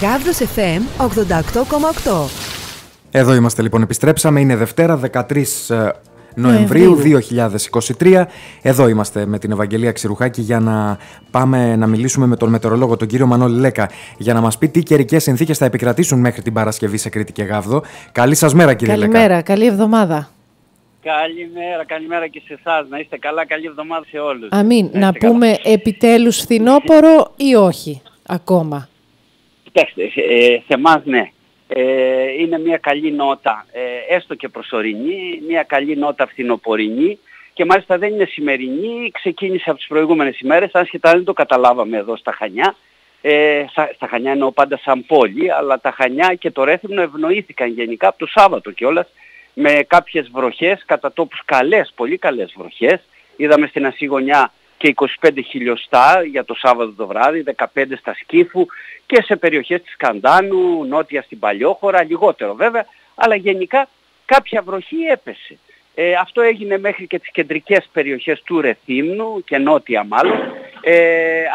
Γάβδος FM 88,8. Εδώ είμαστε λοιπόν, επιστρέψαμε, είναι Δευτέρα 13 Νοεμβρίου 2023. Εδώ είμαστε με την Ευαγγελία Ξηρουχάκη για να πάμε να μιλήσουμε με τον μετεωρολόγο, τον κύριο Μανώλη Λέκα, για να μας πει τι καιρικές συνθήκες θα επικρατήσουν μέχρι την Παρασκευή σε Κρήτη και Γάβδο. Καλή σας μέρα, κύριε Λέκα. Καλημέρα, καλή εβδομάδα. Καλημέρα και σε εσάς. Να είστε καλά, καλή εβδομάδα σε όλους. Αμήν. Να πούμε επιτέλους φθινόπωρο ή όχι ακόμα? Κοιτάξτε, σε εμάς ναι. Είναι μια καλή νότα, έστω και προσωρινή, μια καλή νότα φθινοπορεινή και μάλιστα δεν είναι σημερινή, ξεκίνησε από τις προηγούμενες ημέρες, άσχετα δεν το καταλάβαμε εδώ στα Χανιά. Στα Χανιά εννοώ πάντα σαν πόλη, αλλά τα Χανιά και το Ρέθυμνο ευνοήθηκαν γενικά από το Σάββατο κιόλας με κάποιες βροχές, κατά τόπους καλές, πολύ καλές βροχές. Είδαμε στην Ασίγωνιά και 25 χιλιοστά για το Σάββατο το βράδυ, 15 στα Σκύφου και σε περιοχές της Καντάνου, νότια στην Παλιόχώρα, λιγότερο βέβαια, αλλά γενικά κάποια βροχή έπεσε. Αυτό έγινε μέχρι και τις κεντρικές περιοχές του Ρεθύμνου και νότια μάλλον,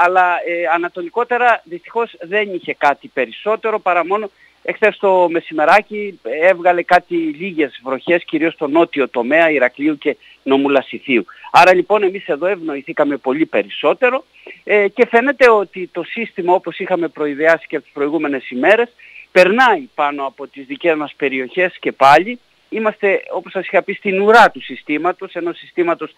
αλλά ανατολικότερα δυστυχώς δεν είχε κάτι περισσότερο παρά μόνο εχθές το μεσημεράκι έβγαλε κάτι λίγες βροχές, κυρίως στο νότιο τομέα Ηρακλείου και νομού Λασιθίου. Άρα λοιπόν εμείς εδώ ευνοηθήκαμε πολύ περισσότερο και φαίνεται ότι το σύστημα, όπως είχαμε προειδεάσει και από τις προηγούμενες ημέρες, περνάει πάνω από τις δικές μας περιοχές και πάλι. Είμαστε, όπως σας είχα πει, στην ουρά του συστήματος, ενός συστήματος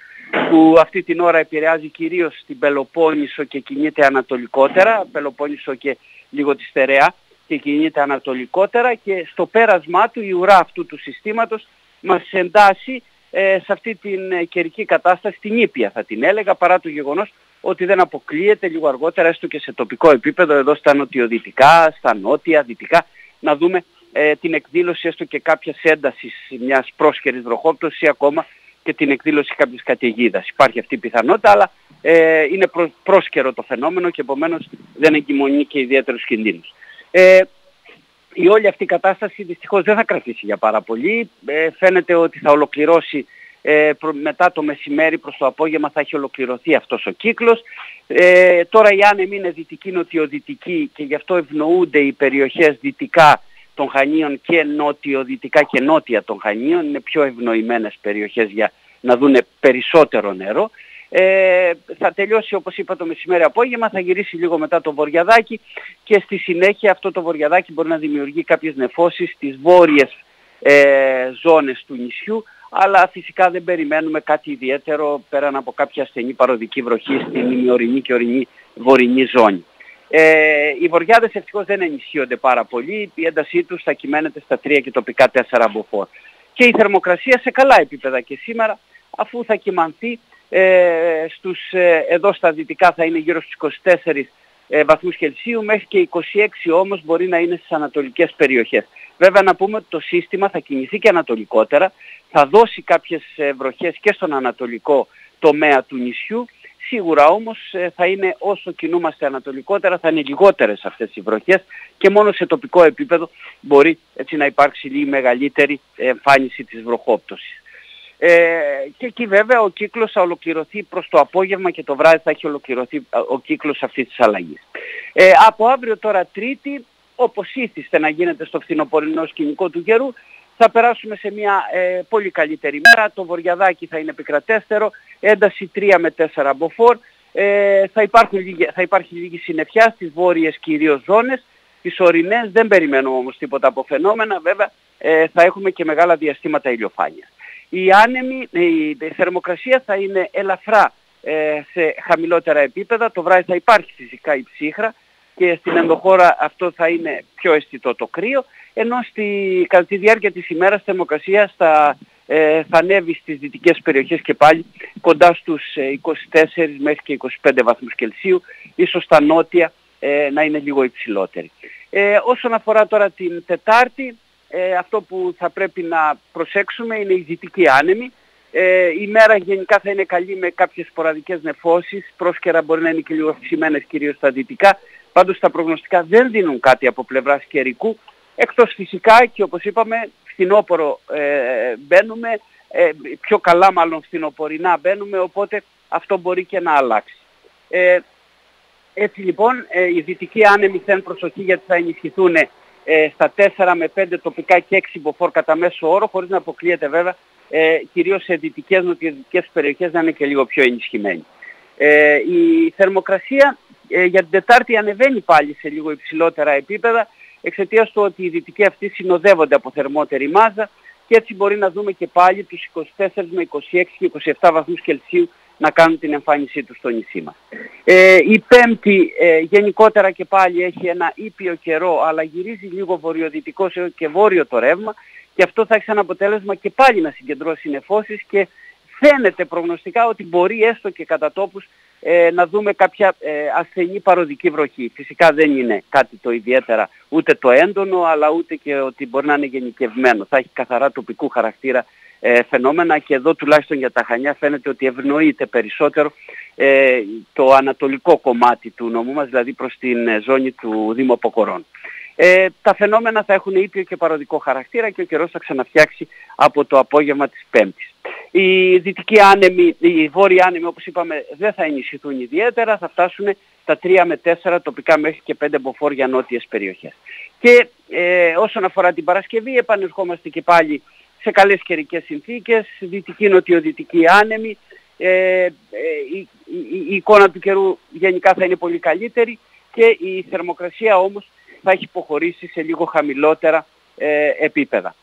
που αυτή την ώρα επηρεάζει κυρίως την Πελοπόννησο και κινείται ανατολικότερα, Πελοπόννησο και λίγο τη Στερεά, και κινείται ανατολικότερα, και στο πέρασμά του η ουρά αυτού του συστήματος μας εντάσσει σε αυτή την καιρική κατάσταση, την ήπια θα την έλεγα, παρά το γεγονός ότι δεν αποκλείεται λίγο αργότερα, έστω και σε τοπικό επίπεδο, εδώ στα νοτιοδυτικά, στα νότια, δυτικά, να δούμε την εκδήλωση έστω και κάποιας έντασης μιας πρόσχερης βροχόπτωσης ή ακόμα και την εκδήλωση κάποιας καταιγίδας. Υπάρχει αυτή η πιθανότητα, αλλά είναι πρόσκαιρο το φαινόμενο και επομένως δεν εγκυμονεί και ιδιαίτερους κινδύνους. Η όλη αυτή η κατάσταση δυστυχώς δεν θα κρατήσει για πάρα πολύ. Φαίνεται ότι θα ολοκληρώσει μετά το μεσημέρι, προς το απόγευμα θα έχει ολοκληρωθεί αυτός ο κύκλος. Τώρα η άνεμη είναι δυτική-νοτιοδυτική και γι' αυτό ευνοούνται οι περιοχές δυτικά των Χανίων και νότιο-δυτικά και νότια των Χανίων. Είναι πιο ευνοημένες περιοχές για να δούνε περισσότερο νερό. Θα τελειώσει, όπως είπα, το μεσημέρι απόγευμα, θα γυρίσει λίγο μετά το βοριαδάκι και στη συνέχεια αυτό το βοριαδάκι μπορεί να δημιουργεί κάποιες νεφώσεις στις βόρειες ζώνες του νησιού, αλλά φυσικά δεν περιμένουμε κάτι ιδιαίτερο πέραν από κάποια ασθενή παροδική βροχή στην ημιορεινή και ορεινή βορεινή ζώνη. Οι βοριάδες ευτυχώς δεν ενισχύονται πάρα πολύ, η έντασή τους θα κυμαίνεται στα 3 και τοπικά 4 μποφόρ. Και η θερμοκρασία σε καλά επίπεδα και σήμερα, αφού θα κυμανθεί εδώ στα δυτικά θα είναι γύρω στους 24 βαθμούς Κελσίου, μέχρι και 26 όμως μπορεί να είναι στις ανατολικές περιοχές. Βέβαια να πούμε ότι το σύστημα θα κινηθεί και ανατολικότερα, θα δώσει κάποιες βροχές και στον ανατολικό τομέα του νησιού. Σίγουρα όμως θα είναι, όσο κινούμαστε ανατολικότερα, θα είναι λιγότερες αυτές οι βροχές και μόνο σε τοπικό επίπεδο μπορεί έτσι να υπάρξει λίγη μεγαλύτερη εμφάνιση της βροχόπτωσης. Και εκεί βέβαια ο κύκλος θα ολοκληρωθεί προς το απόγευμα και το βράδυ θα έχει ολοκληρωθεί ο κύκλος αυτής της αλλαγής. Από αύριο τώρα Τρίτη, όπως ήθιστε να γίνεται στο φθινοπορεινό σκηνικό του καιρού, θα περάσουμε σε μια πολύ καλύτερη μέρα. Το βοριαδάκι θα είναι επικρατέστερο, ένταση 3 με 4 μποφόρ. Θα υπάρχει λίγη συννεφιά στις βόρειες κυρίως ζώνες. Τις ορεινές δεν περιμένουμε όμως τίποτα από φαινόμενα, βέβαια θα έχουμε και μεγάλα διαστήματα ηλιοφάνειας. Η θερμοκρασία θα είναι ελαφρά σε χαμηλότερα επίπεδα. Το βράδυ θα υπάρχει φυσικά η ψύχρα και στην ενδοχώρα αυτό θα είναι πιο αισθητό το κρύο, ενώ κατά τη διάρκεια της ημέρας η θερμοκρασία θα ανέβει στις δυτικές περιοχές και πάλι κοντά στους 24 μέχρι και 25 βαθμούς Κελσίου, ίσως στα νότια να είναι λίγο υψηλότερη. Όσον αφορά τώρα την Τετάρτη, αυτό που θα πρέπει να προσέξουμε είναι η δυτική άνεμη. Η μέρα γενικά θα είναι καλή με κάποιες σποραδικές νεφώσεις, πρόσκαιρα μπορεί να είναι και λίγο αυξημένες κυρίως στα δυτικά. Πάντως τα προγνωστικά δεν δίνουν κάτι από πλευράς καιρικού, εκτός φυσικά και όπως είπαμε φθινόπωρο μπαίνουμε, πιο καλά μάλλον φθινοπορεινά μπαίνουμε, οπότε αυτό μπορεί και να αλλάξει. Έτσι λοιπόν οι δυτικοί άνεμοι θέλουν προσοχή γιατί θα ενισχυθούν στα 4 με 5 τοπικά και 6 μποφόρ κατά μέσο όρο, χωρίς να αποκλείεται βέβαια κυρίως σε δυτικές νοτιοδυτικές περιοχές να είναι και λίγο πιο ενισχυμένοι. Η θερμοκρασία για την Τετάρτη ανεβαίνει πάλι σε λίγο υψηλότερα επίπεδα εξαιτίας του ότι οι δυτικοί αυτοί συνοδεύονται από θερμότερη μάζα και έτσι μπορεί να δούμε και πάλι τους 24 με 26 και 27 βαθμούς Κελσίου να κάνουν την εμφάνισή τους στο νησί μας. Η Πέμπτη γενικότερα και πάλι έχει ένα ήπιο καιρό, αλλά γυρίζει λίγο βορειοδυτικό και βόρειο το ρεύμα και αυτό θα έχει σαν αποτέλεσμα και πάλι να συγκεντρώσει νεφώσεις και φαίνεται προγνωστικά ότι μπορεί έστω και κατά τόπους να δούμε κάποια ασθενή παροδική βροχή. Φυσικά δεν είναι κάτι το ιδιαίτερα ούτε το έντονο, αλλά ούτε και ότι μπορεί να είναι γενικευμένο. Θα έχει καθαρά τοπικού χαρακτήρα φαινόμενα και εδώ τουλάχιστον για τα Χανιά φαίνεται ότι ευνοείται περισσότερο το ανατολικό κομμάτι του νομού μας, δηλαδή προς την ζώνη του Δήμου Αποκορών. Τα φαινόμενα θα έχουν ήπιο και παροδικό χαρακτήρα και ο καιρός θα ξαναφτιάξει από το απόγευμα της Πέμπτης. Οι δυτικοί άνεμοι, οι βόρειοι άνεμοι όπως είπαμε δεν θα ενισχυθούν ιδιαίτερα, θα φτάσουν τα 3 με 4 τοπικά μέχρι και 5 μποφόρ για νότιες περιοχές. Και όσον αφορά την Παρασκευή επανερχόμαστε και πάλι σε καλές καιρικές συνθήκες, δυτική νοτιοδυτική άνεμη, η εικόνα του καιρού γενικά θα είναι πολύ καλύτερη και η θερμοκρασία όμως θα έχει υποχωρήσει σε λίγο χαμηλότερα επίπεδα.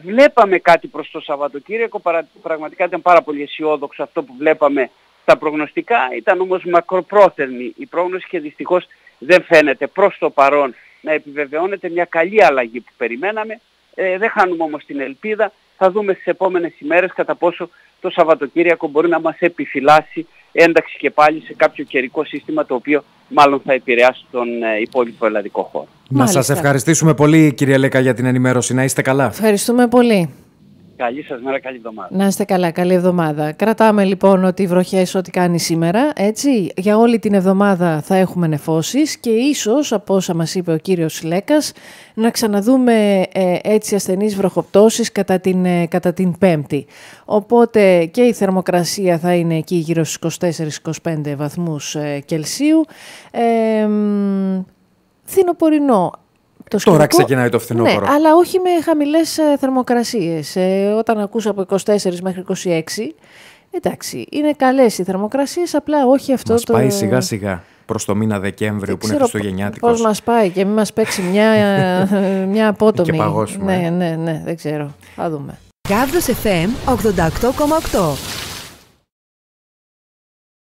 Βλέπαμε κάτι προς το Σαββατοκύριακο, πραγματικά ήταν πάρα πολύ αισιόδοξο αυτό που βλέπαμε στα προγνωστικά, ήταν όμως μακροπρόθεσμη η πρόγνωση και δυστυχώς δεν φαίνεται προς το παρόν να επιβεβαιώνεται μια καλή αλλαγή που περιμέναμε. Δεν χάνουμε όμως την ελπίδα, θα δούμε στις επόμενες ημέρες κατά πόσο το Σαββατοκύριακο μπορεί να μας επιφυλάσει ένταξη και πάλι σε κάποιο καιρικό σύστημα το οποίο μάλλον θα επηρεάσει τον υπόλοιπο ελλαδικό χώρο. Να σας ευχαριστήσουμε πολύ κύριε Λέκα για την ενημέρωση. Να είστε καλά. Ευχαριστούμε πολύ. Καλή σας μέρα, καλή εβδομάδα. Να είστε καλά, καλή εβδομάδα. Κρατάμε λοιπόν ότι οι βροχές ό,τι κάνει σήμερα, έτσι. Για όλη την εβδομάδα θα έχουμε νεφώσεις και ίσως, από όσα μας είπε ο κύριος Λέκας, να ξαναδούμε έτσι ασθενείς βροχοπτώσεις κατά την Πέμπτη. Οπότε και η θερμοκρασία θα είναι εκεί γύρω στους 24-25 βαθμούς Κελσίου. Φθινοπορεινό. Τώρα ξεκινάει το φθινόπωρο. Ναι, αλλά όχι με χαμηλές θερμοκρασίες. Όταν ακούς από 24 μέχρι 26, εντάξει, είναι καλές οι θερμοκρασίες, απλά όχι αυτό μας πάει σιγά σιγά προς το μήνα Δεκέμβριο που είναι χριστουγεννιάτικος. Πώς μας πάει και μην μας παίξει μια απότομη. Και παγώσουμε. Ναι, δεν ξέρω. Θα δούμε. Gavdos FM 88,8.